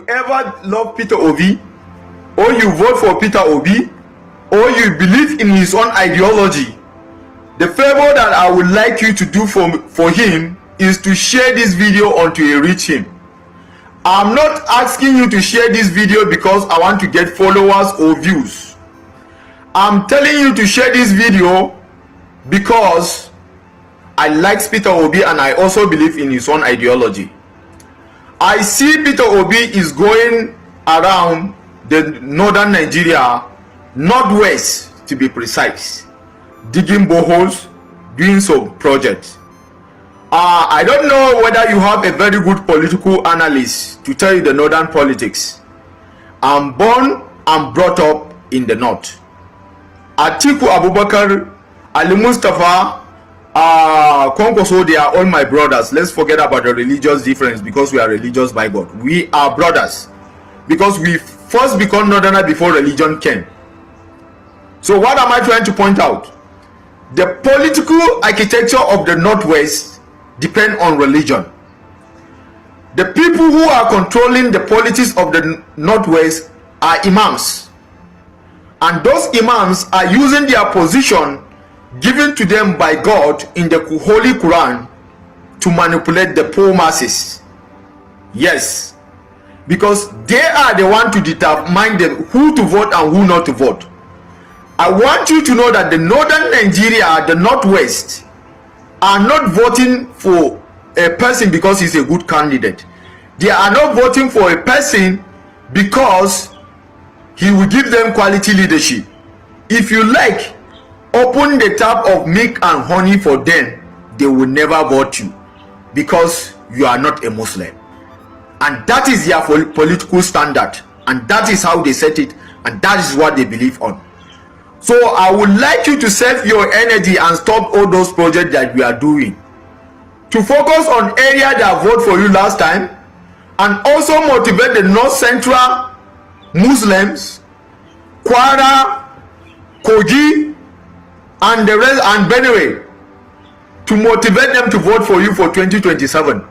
ever love Peter Obi, or you vote for Peter Obi, or you believe in his own ideology, the favor that I would like you to do for him is to share this video until you reach him. I'm not asking you to share this video because I want to get followers or views. I'm telling you to share this video because I like Peter Obi and I also believe in his own ideology. I see Peter Obi is going around the northern Nigeria, northwest to be precise, digging boreholes, doing some projects. I don't know whether you have a very good political analyst to tell you the northern politics. I'm born and brought up in the north. Atiku Abubakar, Ali Mustafa, Konkoso, they are all my brothers. Let's forget about the religious difference because we are religious by God. We are brothers because we first become northerner before religion came. So what am I trying to point out? The political architecture of the northwest depend on religion. The people who are controlling the politics of the northwest are imams, and those imams are using their position given to them by God in the Holy Quran to manipulate the poor masses. Yes, because they are the one to determine them who to vote and who not to vote. I want you to know that the northern Nigeria, the northwest, are not voting for a person because he's a good candidate. They are not voting for a person because he will give them quality leadership. If you like, open the tap of milk and honey for them, they will never vote you because you are not a Muslim. And that is their political standard, and that is how they set it, and that is what they believe on. So I would like you to save your energy and stop all those projects that we are doing, to focus on area that vote for you last time, and also motivate the north central Muslims, Kwara, Kogi, and the rest, and Benue, to motivate them to vote for you for 2027.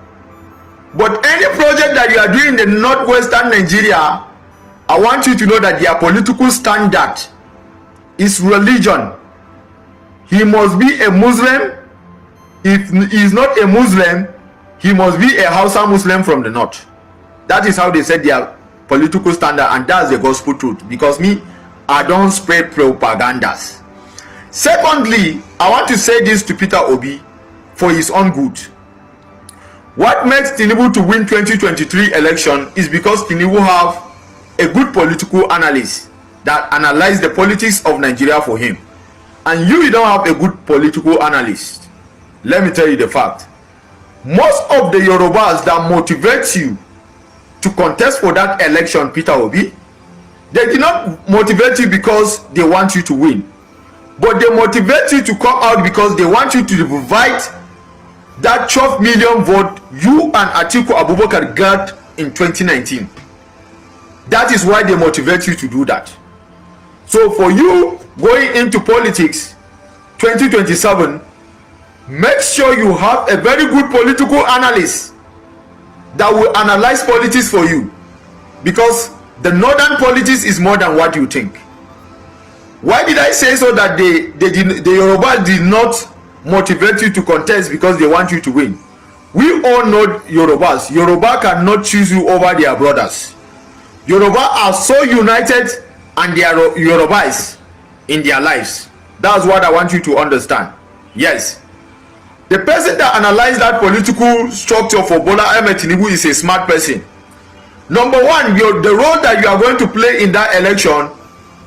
But any project that you are doing in the northwestern Nigeria, I want you to know that their political standard is religion. He must be a Muslim. If he is not a Muslim, he must be a Hausa Muslim from the north. That is how they set their political standard, and that's the gospel truth. Because me, I don't spread propagandas. Secondly, I want to say this to Peter Obi for his own good. What makes Tinubu to win 2023 election is because Tinubu have a good political analyst that analyze the politics of Nigeria for him. And you don't have a good political analyst. Let me tell you the fact. Most of the Yorubas that motivate you to contest for that election, Peter Obi, they did not motivate you because they want you to win, but they motivate you to come out because they want you to provide that 12 million vote you and Atiku Abubakar got in 2019. That is why they motivate you to do that. So for you going into politics 2027, make sure you have a very good political analyst that will analyze politics for you, because the northern politics is more than what you think. Why did I say so? That the Yoruba did not motivate you to contest because they want you to win. We all know Yorubas. Yoruba cannot choose you over their brothers. Yoruba are so united, and they are Yorubas in their lives. That's what I want you to understand. Yes, the person that analyzed that political structure for Bola Ahmed Tinubu is a smart person. Number one, the role that you are going to play in that election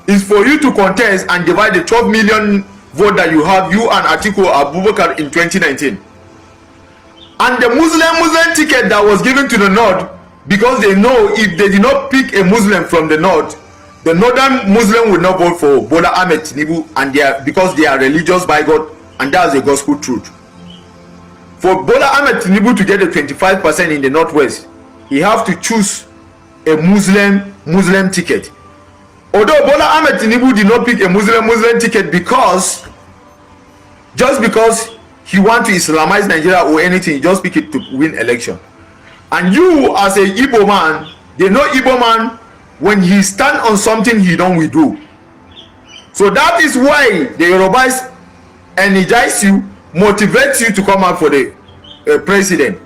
is for you to contest and divide the 12 million vote that you have, you and Atiku Abubakar, in 2019. And the Muslim ticket that was given to the north, because they know if they did not pick a Muslim from the north, the northern Muslim will not vote for Bola Ahmed Tinubu, and because they are religious by God, and that's the gospel truth. For Bola Ahmed Tinubu to get a 25% in the northwest, he have to choose a Muslim ticket. Although Bola Ahmed Tinubu did not pick a Muslim ticket just because he want to Islamize Nigeria or anything, he just pick it to win election. And you as a Igbo man, They know Igbo man, when he stand on something, he don't withdraw. So that is why the Yorubas energize you, motivate you to come out for the president.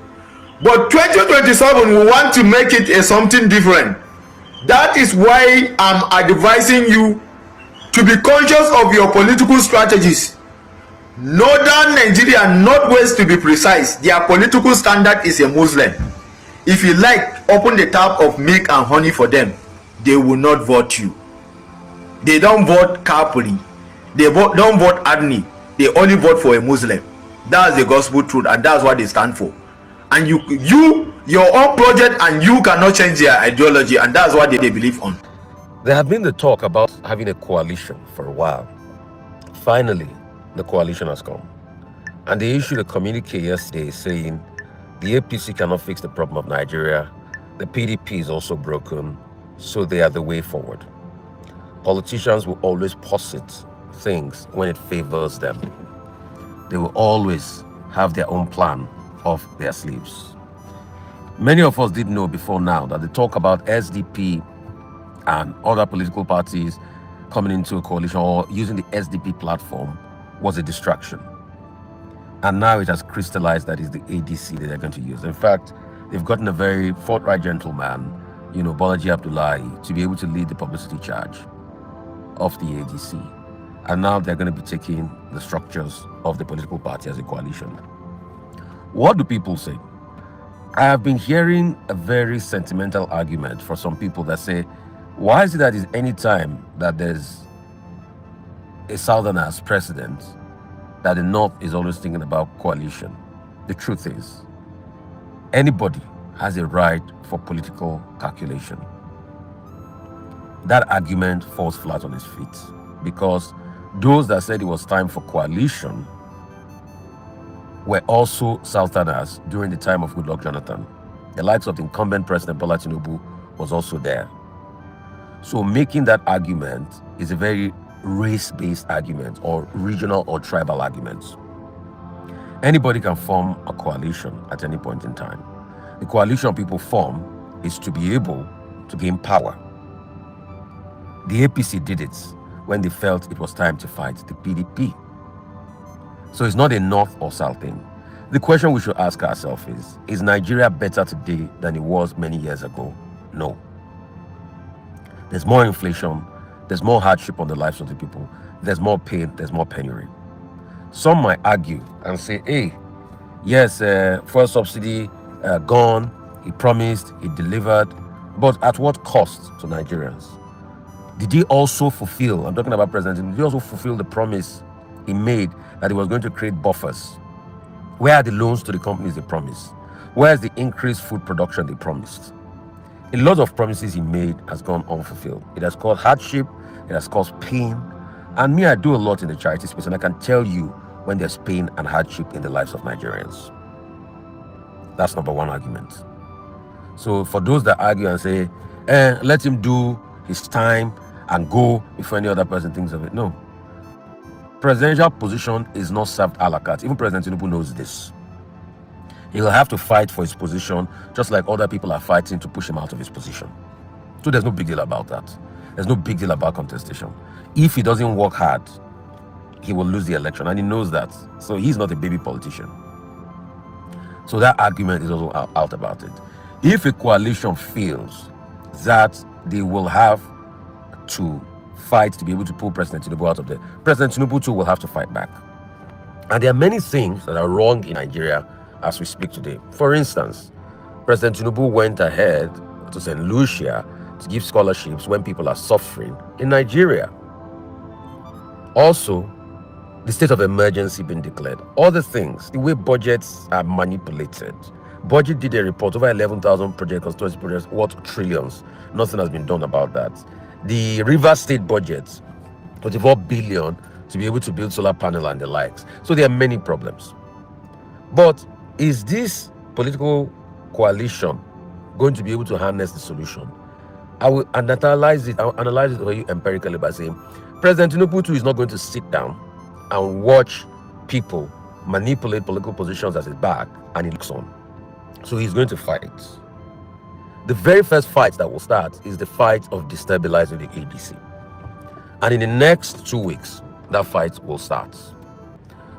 But 2027, we want to make it something different. That is why I'm advising you to be conscious of your political strategies. Northern Nigeria, Northwest to be precise, their political standard is a Muslim. If you like, open the tap of milk and honey for them. They will not vote you. They don't vote Kapuri. They don't vote Adni. They only vote for a Muslim. That's the gospel truth, and that's what they stand for. And you your own project, and you cannot change their ideology, and that's what they believe on. There have been the talk about having a coalition for a while. Finally, the coalition has come. And they issued a communique yesterday saying the APC cannot fix the problem of Nigeria. The PDP is also broken, so they are the way forward. Politicians will always posit things when it favors them. They will always have their own plan off their sleeves. Many of us didn't know before now that the talk about SDP and other political parties coming into a coalition or using the SDP platform was a distraction. And now it has crystallized that it's the ADC that they're going to use. In fact, they've gotten a very forthright gentleman, Bolaji Abdullahi, to be able to lead the publicity charge of the ADC. And now they're going to be taking the structures of the political party as a coalition. What do people say? I have been hearing a very sentimental argument for some people that say, why is it that any time that there's a Southerner as president, that the North is always thinking about coalition? The truth is, anybody has a right for political calculation. That argument falls flat on its feet, because those that said it was time for coalition were also Southerners during the time of Goodluck Jonathan. The likes of the incumbent President Bola Tinubu was also there. So making that argument is a very race-based argument, or regional or tribal arguments. Anybody can form a coalition at any point in time. The coalition people form is to be able to gain power. The APC did it when they felt it was time to fight the PDP. So it's not a North or South thing. The question we should ask ourselves is Nigeria better today than it was many years ago? No. There's more inflation, there's more hardship on the lives of the people, there's more pain, there's more penury. Some might argue and say, hey, yes, fuel subsidy gone, he promised, he delivered, but at what cost to Nigerians? Did he also fulfill, I'm talking about President, did he also fulfill the promise he made that he was going to create buffers? Where are the loans to the companies they promised? Where is the increased food production they promised? A lot of promises he made has gone unfulfilled. It has caused hardship, it has caused pain. And me, I do a lot in the charity space, and I can tell you when there's pain and hardship in the lives of Nigerians. That's number one argument. So for those that argue and say, let him do his time and go before any other person thinks of it, no. Presidential position is not served a la carte. Even President Tinubu knows this. He will have to fight for his position, just like other people are fighting to push him out of his position. So there's no big deal about that. There's no big deal about contestation. If he doesn't work hard, he will lose the election, and he knows that. So he's not a baby politician. So that argument is also out about it. If a coalition feels that they will have to fight to be able to pull President Tinubu out of there, President Tinubu too will have to fight back. And there are many things that are wrong in Nigeria as we speak today. For instance, President Tinubu went ahead to St. Lucia to give scholarships when people are suffering in Nigeria. Also, the state of emergency being declared. Other things, the way budgets are manipulated. Budget did a report, over 11,000 projects, constituency projects, worth trillions. Nothing has been done about that. The River State budget, 24 billion to be able to build solar panel and the likes. So there are many problems. But is this political coalition going to be able to harness the solution? I will analyze it for you empirically by saying, President Tinubu too is not going to sit down and watch people manipulate political positions as his back and he looks on. So he's going to fight. The very first fight that will start is the fight of destabilizing the ADC. And in the next 2 weeks, that fight will start.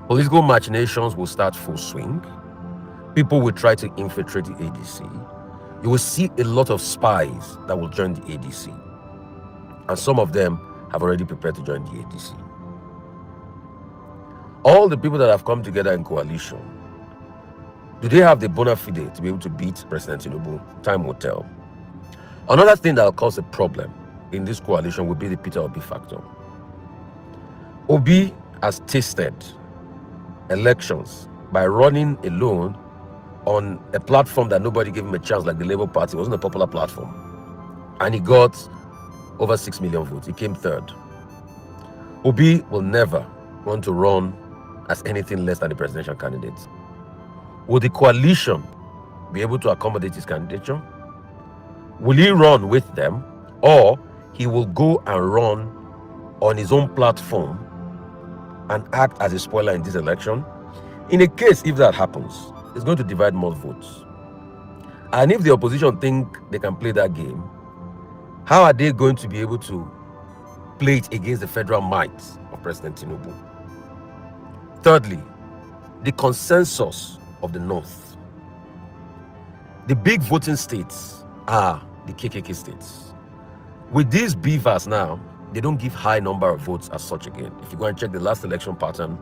Political machinations will start full swing. People will try to infiltrate the ADC. You will see a lot of spies that will join the ADC. And some of them have already prepared to join the ADC. All the people that have come together in coalition, do they have the bona fide to be able to beat President Tinubu? Time will tell. Another thing that will cause a problem in this coalition will be the Peter Obi factor. Obi has tasted elections by running alone on a platform that nobody gave him a chance, like the Labour Party. It wasn't a popular platform. And he got over 6 million votes. He came third. Obi will never want to run as anything less than the presidential candidate. Will the coalition be able to accommodate his candidature? Will he run with them, or he will go and run on his own platform and act as a spoiler in this election? In a case, if that happens, it's going to divide more votes. And if the opposition think they can play that game, how are they going to be able to play it against the federal might of President Tinubu? Thirdly, the consensus of the North. The big voting states are the KKK states. With these beavers now, they don't give high number of votes as such again. If you go and check the last election pattern,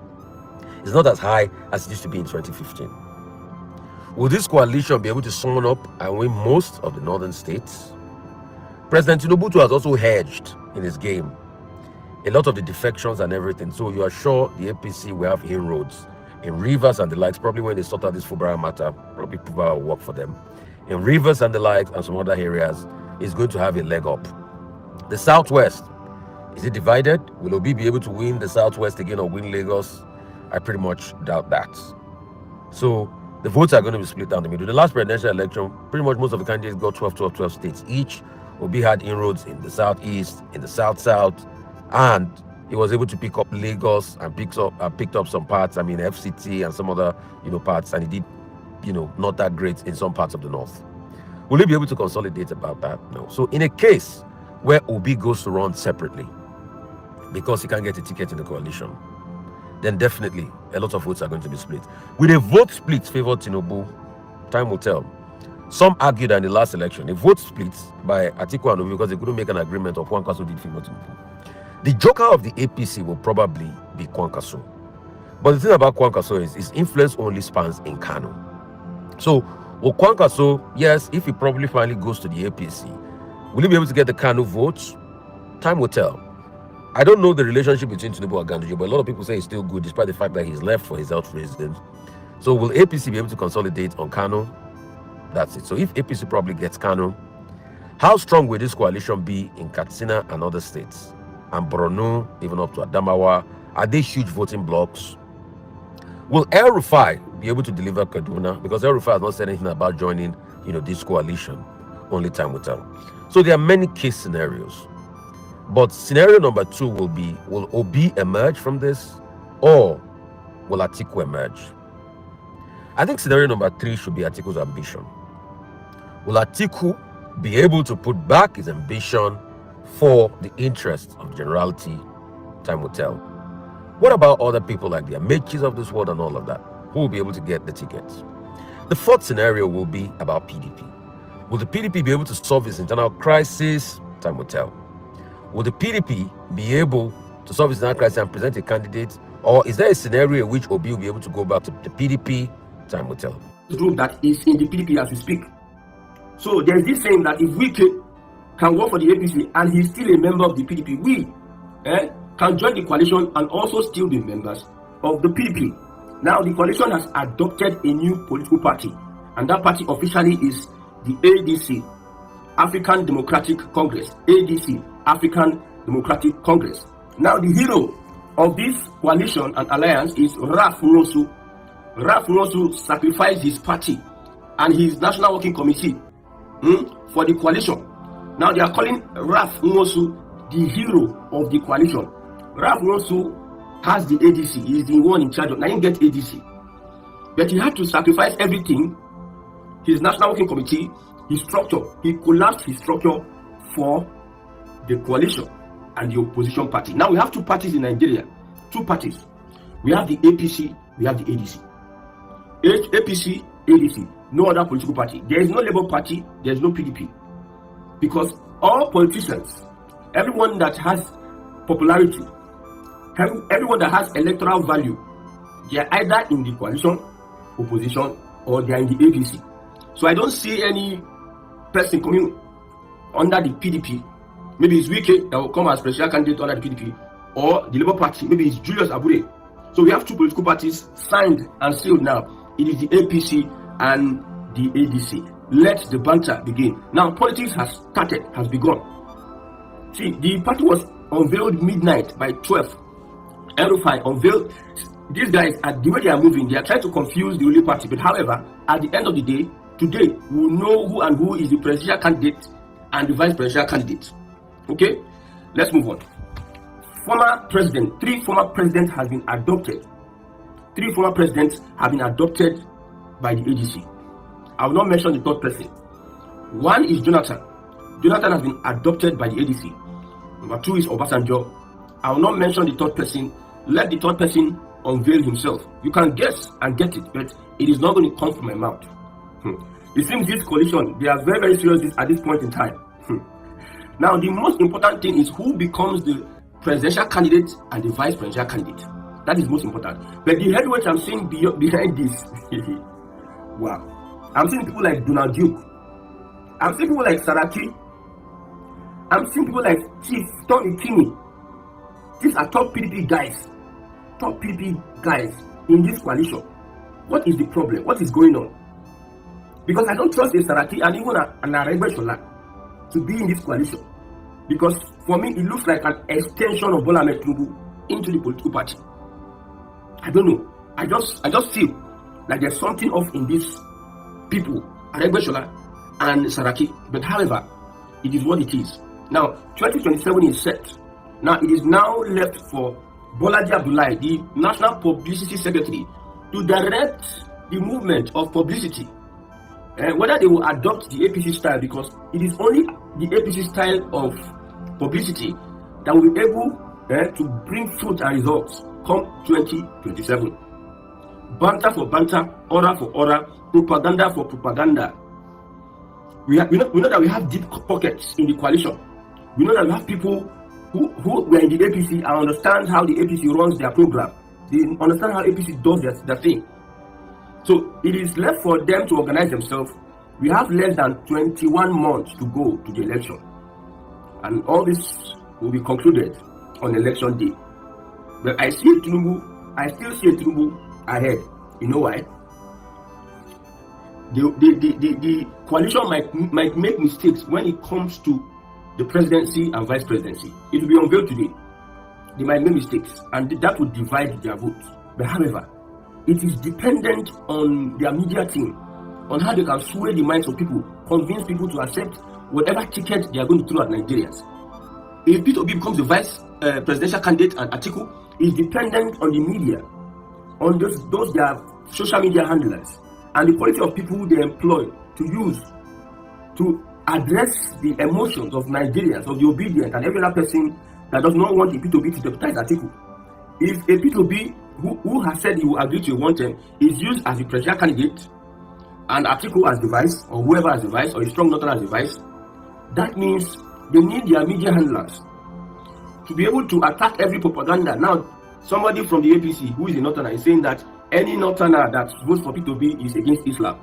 it's not as high as it used to be in 2015. Will this coalition be able to summon up and win most of the northern states? President Tinubu has also hedged in his game a lot of the defections and everything. So you are sure the APC will have inroads in Rivers and the likes, probably when they sort out this Fubara matter, probably Fubara will work for them. In Rivers and the likes and some other areas, is going to have a leg up. The Southwest, is it divided? Will Obi be able to win the Southwest again or win Lagos? I pretty much doubt that. So the votes are going to be split down the middle. The last presidential election, pretty much most of the candidates got 12 states each. Obi had inroads in the Southeast, in the South, and he was able to pick up Lagos and picked up some parts, FCT and some other, parts, and he did, not that great in some parts of the North. Will he be able to consolidate about that? No. So in a case where Obi goes to run separately because he can't get a ticket in the coalition, then definitely a lot of votes are going to be split. With a vote split favored Tinubu, time will tell. Some argued that in the last election, a vote split by Atiku and Obi because they couldn't make an agreement of Kwankwaso did favor Tinubu. The joker of the APC will probably be Kwankwaso. But the thing about Kwankwaso is his influence only spans in Kano. So, will Kwankwaso, yes, if he probably finally goes to the APC, will he be able to get the Kano votes? Time will tell. I don't know the relationship between Tinubu and Ganduje, but a lot of people say he's still good despite the fact that he's left for his health reasons. So will APC be able to consolidate on Kano? That's it. So if APC probably gets Kano, how strong will this coalition be in Katsina and other states? And Borno, even up to Adamawa? Are they huge voting blocks? Will Rufai be able to deliver Kaduna? Because Rufai has not said anything about joining, this coalition. Only time will tell. So there are many case scenarios. But scenario number 2 will be, will Obi emerge from this, or will Atiku emerge? I think scenario number 3 should be Atiku's ambition. Will Atiku be able to put back his ambition for the interest of generality? Time will tell. What about other people like the Amechis of this world and all of that? Who will be able to get the tickets? The 4th scenario will be about PDP. Will the PDP be able to solve its internal crisis? Time will tell. Will the PDP be able to solve its internal crisis and present a candidate? Or is there a scenario in which Obi will be able to go back to the PDP? Time will tell. Group that is in the PDP as we speak. So there is this saying that if we can work for the APC and he's still a member of the PDP, we can join the coalition and also still be members of the PDP. Now the coalition has adopted a new political party, and that party officially is the ADC, African Democratic Congress. ADC, African Democratic Congress. Now the hero of this coalition and alliance is Raf Nwosu. Raf Nwosu sacrificed his party and his national working committee for the coalition. Now they are calling Raf Nwosu the hero of the coalition. Raf Nwosu has the ADC. He is the one in charge of. Now he get ADC, but he had to sacrifice everything: his national working committee, his structure. He collapsed his structure for the coalition and the opposition party. Now we have two parties in Nigeria. Two parties. We have the APC, we have the ADC. APC, ADC, no other political party. There is no Labour Party, there is no PDP. Because all politicians, everyone that has popularity, everyone that has electoral value, they are either in the coalition, opposition, or they are in the APC. So I don't see any person coming under the PDP. Maybe it's Wike that will come as presidential candidate under the PDP, or the Labour Party. Maybe it's Julius Abure. So we have two political parties signed and sealed now. It is the APC and the ADC. Let the banter begin. Now politics has started, has begun. See, the party was unveiled midnight by 12. Rufai unveiled. These guys, at the way they are moving, they are trying to confuse the only party. But however, at the end of the day, today we will know who and who is the presidential candidate and the vice presidential candidate. Okay, let's move on. Three former presidents have been adopted. Three former presidents have been adopted by the ADC. I will not mention the third person. One is Jonathan. Jonathan has been adopted by the ADC. Number two is Obasanjo. I will not mention the third person. Let the third person unveil himself. You can guess and get it, but it is not going to come from my mouth. It seems this coalition, they are very, very serious at this point in time. Now, the most important thing is who becomes the presidential candidate and the vice presidential candidate. That is most important. But the heavyweight I'm seeing behind this, wow. I'm seeing people like Donald Duke. I'm seeing people like Saraki. I'm seeing people like Chief Tony Kinney. These are top PDP guys. Top PDP guys in this coalition. What is the problem? What is going on? Because I don't trust a Saraki and even an Aregbesola to be in this coalition. Because for me, it looks like an extension of Bola Ahmed Tinubu into the political party. I don't know. I just feel like there's something off in these people, Aregbesola and Saraki. But however, it is what it is. Now, 2027 is set. Now, it is now left for Bolaji Abdullahi, the National Publicity Secretary, to direct the movement of publicity. Whether they will adopt the APC style, because it is only the APC style of publicity that will be able to bring fruit and results come 2027. Banter for banter, order for order, propaganda for propaganda. We know that we have deep pockets in the coalition. We know that we have people who were in the APC and understand how the APC runs their program. They understand how APC does their thing. So it is left for them to organize themselves. We have less than 21 months to go to the election. And all this will be concluded on election day. But I still see Tinubu ahead. You know why? The coalition might make mistakes when it comes to the presidency and vice presidency. It will be unveiled today. They might make mistakes and that would divide their votes. But however, it is dependent on their media team, on how they can sway the minds of people, convince people to accept whatever ticket they are going to throw at Nigerians. If Peter Obi becomes the vice presidential candidate and Atiku, is dependent on the media, on those their social media handlers, and the quality of people they employ to use to address the emotions of Nigerians, of the obedient, and every other person that does not want a Peter Obi to deputize Atiku. If a Peter Obi who has said he will agree to a one term is used as the presidential candidate and Atiku as the vice, or whoever as the vice, or a strong northern as the vice, that means they need their media handlers to be able to attack every propaganda. Now, somebody from the APC who is a northerner is saying that any northerner that votes for Peter Obi is against Islam.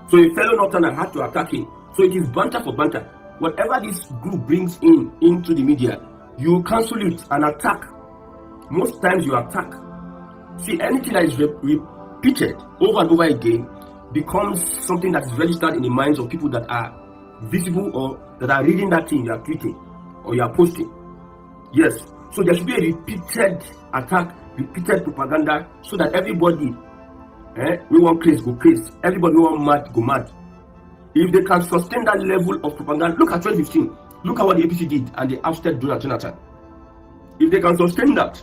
So a fellow northerner had to attack him. So it is banter for banter. Whatever this group brings into the media, you cancel it and attack. Most times you attack. See, anything that is repeated over and over again becomes something that is registered in the minds of people that are visible or that are reading that thing you are tweeting or you are posting. Yes, so there should be a repeated attack, repeated propaganda, so that everybody, we want craze, go craze. Everybody we want mad, go mad. If they can sustain that level of propaganda, look at 2015. Look at what the APC did, and they ousted Jonathan. If they can sustain that,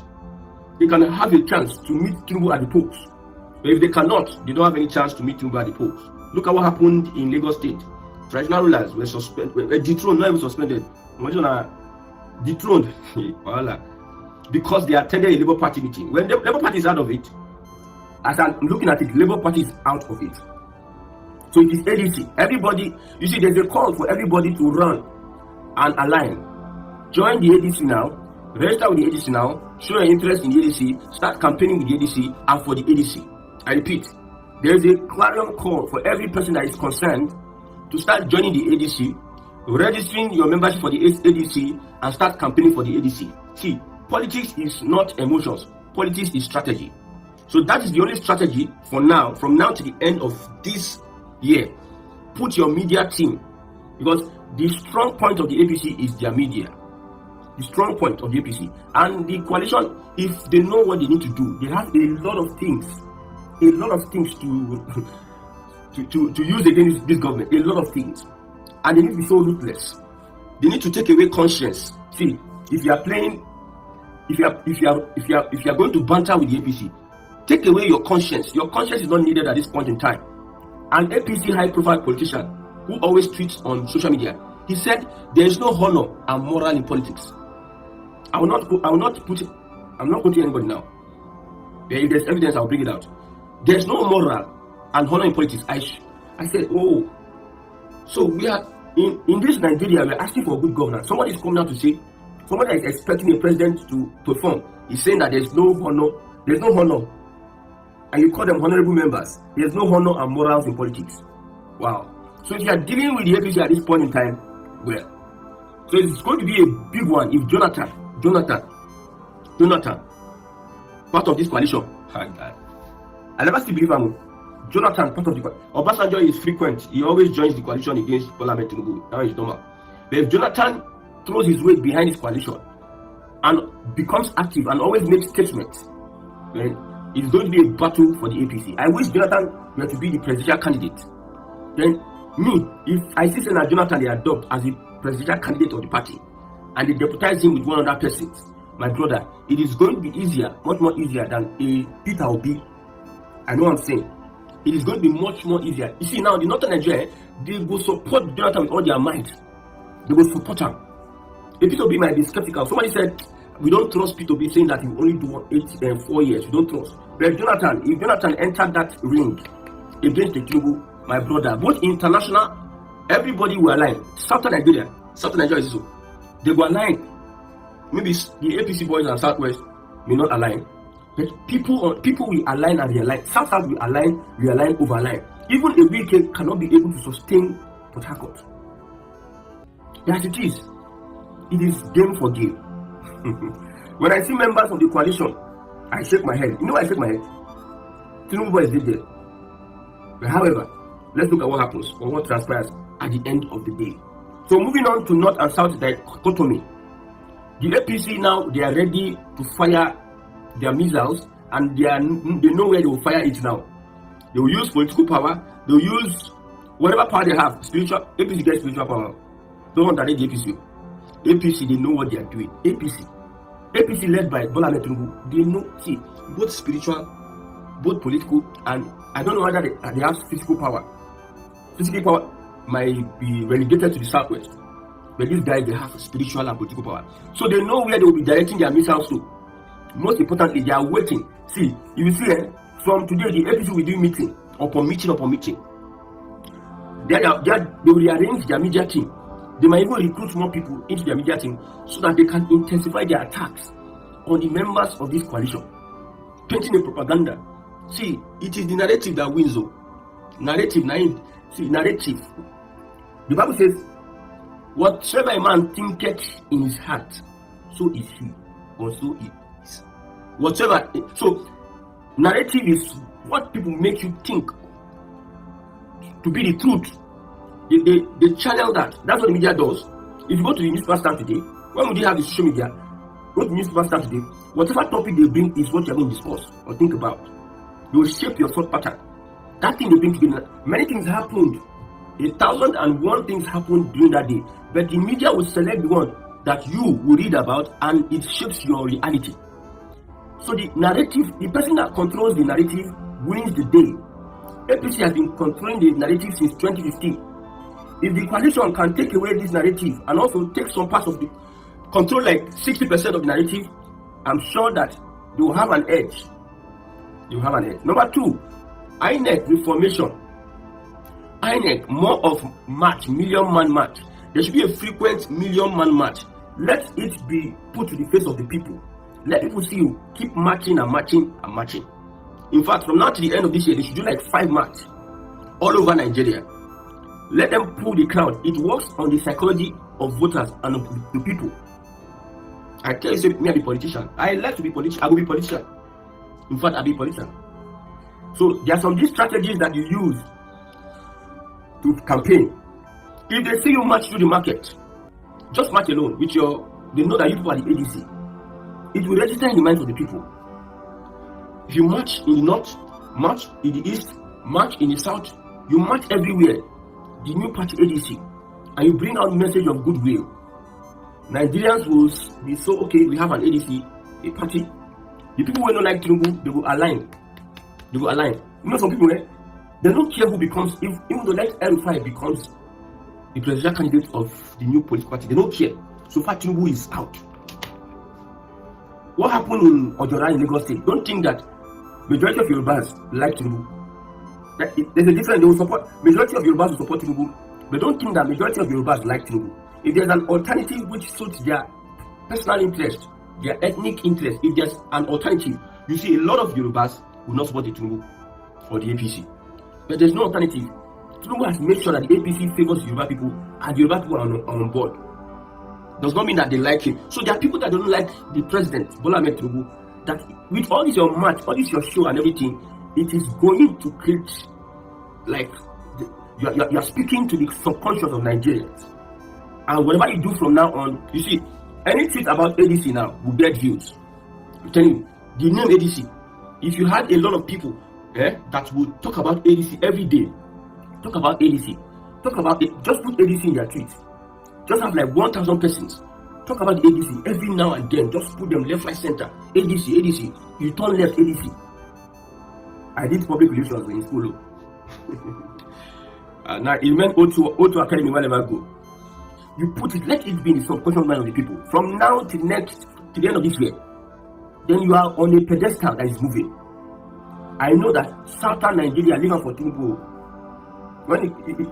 they can have a chance to meet Tinubu at the polls. But if they cannot, they don't have any chance to meet Tinubu at the polls. Look at what happened in Lagos State. traditional rulers were suspended, were dethroned, not even suspended. Dethroned, because they attended a Labour Party meeting. When the Labour Party is out of it, as I'm looking at it, Labour Party is out of it. So it is ADC. Everybody, you see, there's a call for everybody to run and align. Join the ADC now, register with the ADC now, show your interest in the ADC, start campaigning with the ADC and for the ADC. I repeat, there is a clarion call for every person that is concerned to start joining the ADC, registering your membership for the ADC, and start campaigning for the ADC. See, politics is not emotions, politics is strategy. So that is the only strategy for now, from now to the end of this year. Put your media team, because the strong point of the APC is their media. The strong point of the APC. And the coalition, if they know what they need to do, they have a lot of things to use against this government, a lot of things. And they need to be so ruthless. They need to take away conscience. See, if you are playing, if you are going to banter with the APC, take away your conscience. Your conscience is not needed at this point in time. An APC high-profile politician who always tweets on social media, he said there is no honor and moral in politics. I'm not quoting anybody now. If there's evidence, I'll bring it out. There's no moral and honor in politics. I said, oh, so we are in this Nigeria, we're asking for good governance. Somebody is coming out to say, somebody is expecting a president to perform. He's saying that there's no honor, and you call them honorable members. There's no honor and morals in politics. Wow. So if you are dealing with the APC at this point in time, well, so it's going to be a big one if Jonathan, part of this coalition. I never still believe Jonathan, part of the coalition. Obasanjo is frequent. He always joins the coalition against Parliament Tinubu. Now it's normal. But if Jonathan throws his weight behind his coalition and becomes active and always makes statements, then it's going to be a battle for the APC. I wish Jonathan were to be the presidential candidate. Then me, if I see Senator Jonathan they adopt as the presidential candidate of the party and they deputize him with 100 persons, my brother, it is going to be easier, much more easier than a Peter Obi. I know what I'm saying. It is going to be much more easier. You see now, the Northern Nigeria, they will support Jonathan with all their might. They will support him. A Peter Obi might be skeptical. Somebody said, we don't trust Peter Obi, saying that he will only do 4 years. We don't trust. But if Jonathan entered that ring against the Tinubu, my brother, both international, everybody will align. Southern Nigeria is so. They will align. Maybe the APC boys and Southwest may not align, but people will align and realign. South will align, overline. Even a weekend cannot be able to sustain Port Harcourt. As it is game for game. When I see members of the coalition, I shake my head. You know, I shake my head. Tinubu boys did there. But however, let's look at what happens or what transpires at the end of the day. So moving on to North and South dichotomy. The APC now, they are ready to fire their missiles, and they know where they will fire it now. They will use political power. They will use whatever power they have. Spiritual. APC gets spiritual power. Don't underrate the APC. APC, they know what they are doing. APC led by Bola Ahmed Tinubu, they know, see, both spiritual, both political, and I don't know whether they have physical power. Physical power might be relegated to the Southwest, but these guys, they have spiritual and political power. So they know where they will be directing their missiles to. Most importantly, they are waiting. See, you will see, from today, the APC will do meeting upon meeting. They will rearrange their media team. They might even recruit more people into their media team so that they can intensify their attacks on the members of this coalition, painting a propaganda. See, it is the narrative that wins. Narrative. The Bible says, whatsoever a man thinketh in his heart, so is he, or so it is. Whatever. So, narrative is what people make you think to be the truth. They channel that. That's what the media does. If you go to the newspaper stand today, when would you have the social media? Go to the newspaper stand today. Whatever topic they bring is what you're going to discuss or think about. They will shape your thought pattern. That thing they bring together. Many things happened. 1,001 things happened during that day. But the media will select the one that you will read about, and it shapes your reality. So the narrative, the person that controls the narrative wins the day. APC has been controlling the narrative since 2015. if the coalition can take away this narrative and also take some parts of the control, like 60% of the narrative, I'm sure that they will have an edge. They will have an edge. Number 2, INEC reformation. INEC, more of march, million man march. There should be a frequent million man march. Let it be put to the face of the people. Let people see you keep marching and marching and marching. In fact, from now to the end of this year, they should do like 5 march all over Nigeria. Let them pull the crowd. It works on the psychology of voters and of the people. I tell you, say, me, I be politician. I like to be politician. I will be politician. In fact, I'll be politician. So there are some of these strategies that you use to campaign. If they see you march through the market, just march alone with your, they know that you people are the ADC. It will register in the minds of the people. If you march in the north, march in the east, march in the south, you march everywhere, the new party ADC, and you bring out message of goodwill. Nigerians will be so, okay, we have an ADC, a party. The people who don't like Tinubu, they will align. They will align. You know, some people, they don't care who becomes, even though like Rufai becomes the presidential candidate of the new political party, they don't care. So far, Tinubu is out. What happened in Ojora in Lagos State? Don't think that majority of Yorubas like Tinubu. There's a difference. They will support, majority of Yorubas will support Tinubu, but don't think that majority of Yorubas like Tinubu. If there's an alternative which suits their personal interest, their ethnic interest, if there's an alternative, you see a lot of Yorubas will not support the Tinubu or the APC. But there's no alternative. Tinubu has made sure that the APC favors Yoruba people and the Yoruba people are on board. Does not mean that they like him. So there are people that don't like the president, Bola Ahmed Tinubu, that with all this your match, all this your show and everything, it is going to create, like, you are speaking to the subconscious of Nigerians. And whatever you do from now on, you see, any tweet about ADC now will get views. I'm telling you, the name ADC, if you had a lot of people that would talk about ADC every day, talk about ADC, talk about it, just put ADC in their tweets. Just have like 1,000 persons talk about the ADC every now and then. Just put them left, right, center. ADC, ADC. You turn left, ADC. I did public relations in school. Now, it meant O2 Academy wherever I go. You put it, let it be in the subconscious mind of the people. From now to the end of this year, then you are on a pedestal that is moving. I know that Southern Nigeria living for Tinubu.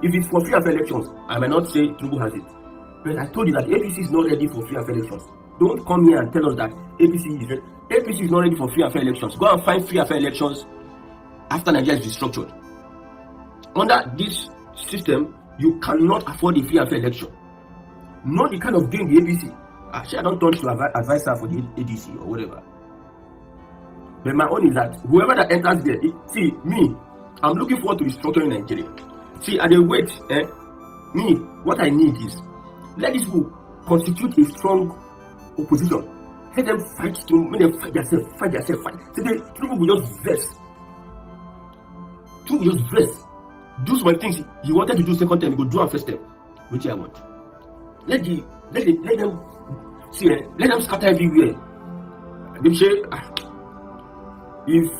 If it's for free and fair elections, I might not say Tinubu has it. But I told you that APC is not ready for free and fair elections. Don't come here and tell us that APC is ready. APC is not ready for free and fair elections. Go and find free and fair elections after Nigeria is restructured. Under this system, you cannot afford a free and fair election. Not the kind of game the APC. Actually, I don't turn to advisor for the ADC or whatever. But my own is that whoever that enters there, see, me, I'm looking forward to restructuring Nigeria. See, at the wait, me, what I need is, let these people constitute a strong opposition. Let them fight when they fight themselves. So the people will just vex. People will just vex. Do some things he wanted to do second time, he go do on first time. Which I want. Let them see, let them scatter everywhere. They say, if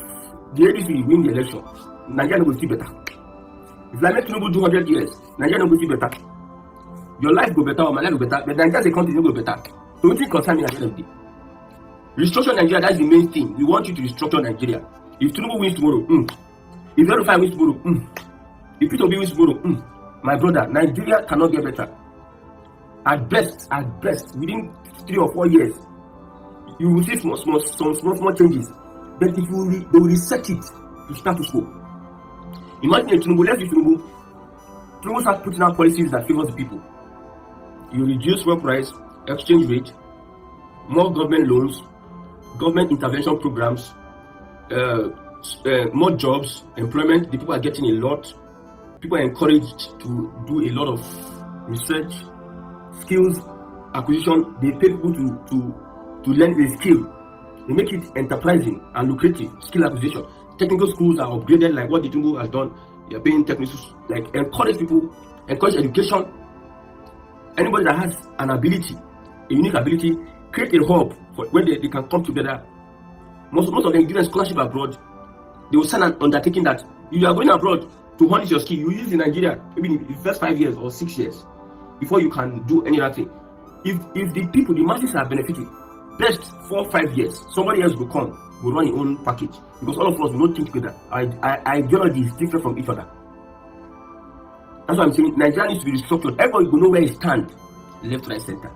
the ADC win the election, Nigeria will see better. If I make Tinubu do 100 years, Nigeria will see better. Your life go better or my life go better, but Nigeria's a country will go better. Don't think concern me at the end of the day. Restructure Nigeria, that's the main thing. We want you to restructure Nigeria. If Tinubu wins tomorrow, if Rufai wins tomorrow, if Peter Obi wins tomorrow, my brother, Nigeria cannot get better. At best, within 3 or 4 years, you will see some small changes. But if they will reset it to status quo. Imagine a Tinubu, let's say Tinubu starts putting out policies that favors the people. You reduce fuel price, exchange rate, more government loans, government intervention programs, more jobs, employment. The people are getting a lot. People are encouraged to do a lot of research, skills acquisition. They pay people to learn a skill. They make it enterprising and lucrative. Skill acquisition. Technical schools are upgraded like what the Tinubu has done. They are paying technical, like encourage people, encourage education. Anybody that has an ability, a unique ability, create a hub for where they can come together. Most of them give a scholarship abroad. They will sign an undertaking that if you are going abroad, to harness your skill. You use in Nigeria maybe in the first 5 years or 6 years before you can do any other thing. If the people, the masses are benefiting, best 4 or 5 years, somebody else will come, will run his own package, because all of us will not think together. Our ideology is different from each other. That's why I'm saying Nigeria needs to be restructured. Everybody will know where he stands, left, right, center.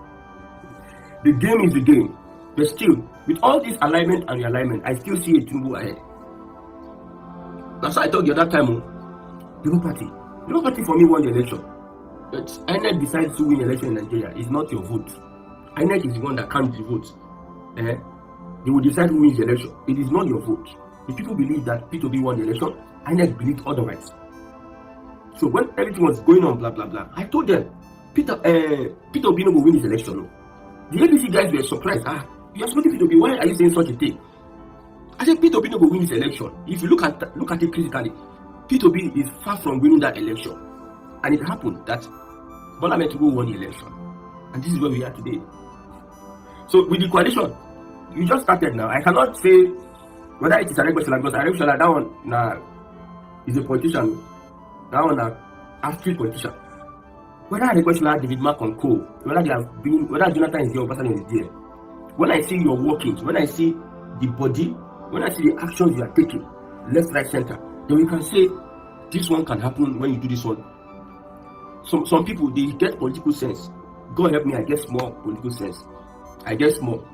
The game is the game. But still, with all this alignment and realignment, I still see a Tinubu ahead. That's why I told you at that time, the Labour Party for me won the election. But INEC decides to win election in Nigeria. It's not your vote. INEC is the one that counts the votes. They will decide who wins the election. It is not your vote. If people believe that Peter Obi won the election, INEC believed otherwise. So when everything was going on, blah blah blah, I told them, Peter Obi will win his election. The ABC guys were surprised. You are supporting Peter Obi. Why are you saying such a thing? I said Peter Obi will win his election. If you look at it critically, Peter Obi is far from winning that election. And it happened that Bola Ahmed Tinubu won the election. And this is where we are today. So with the coalition, you just started now. I cannot say whether it is Aregbesola, because Aregbesola, that one is a politician. That one a street politician. Whether Aregbesola, David Mark and Co, whether Jonathan is there or Obasanjo is there, when I see your workings, when I see the body, when I see the actions you are taking, left, right, center, then we can say this one can happen when you do this one. Some people, they get political sense. God help me, I get small political sense. I get small.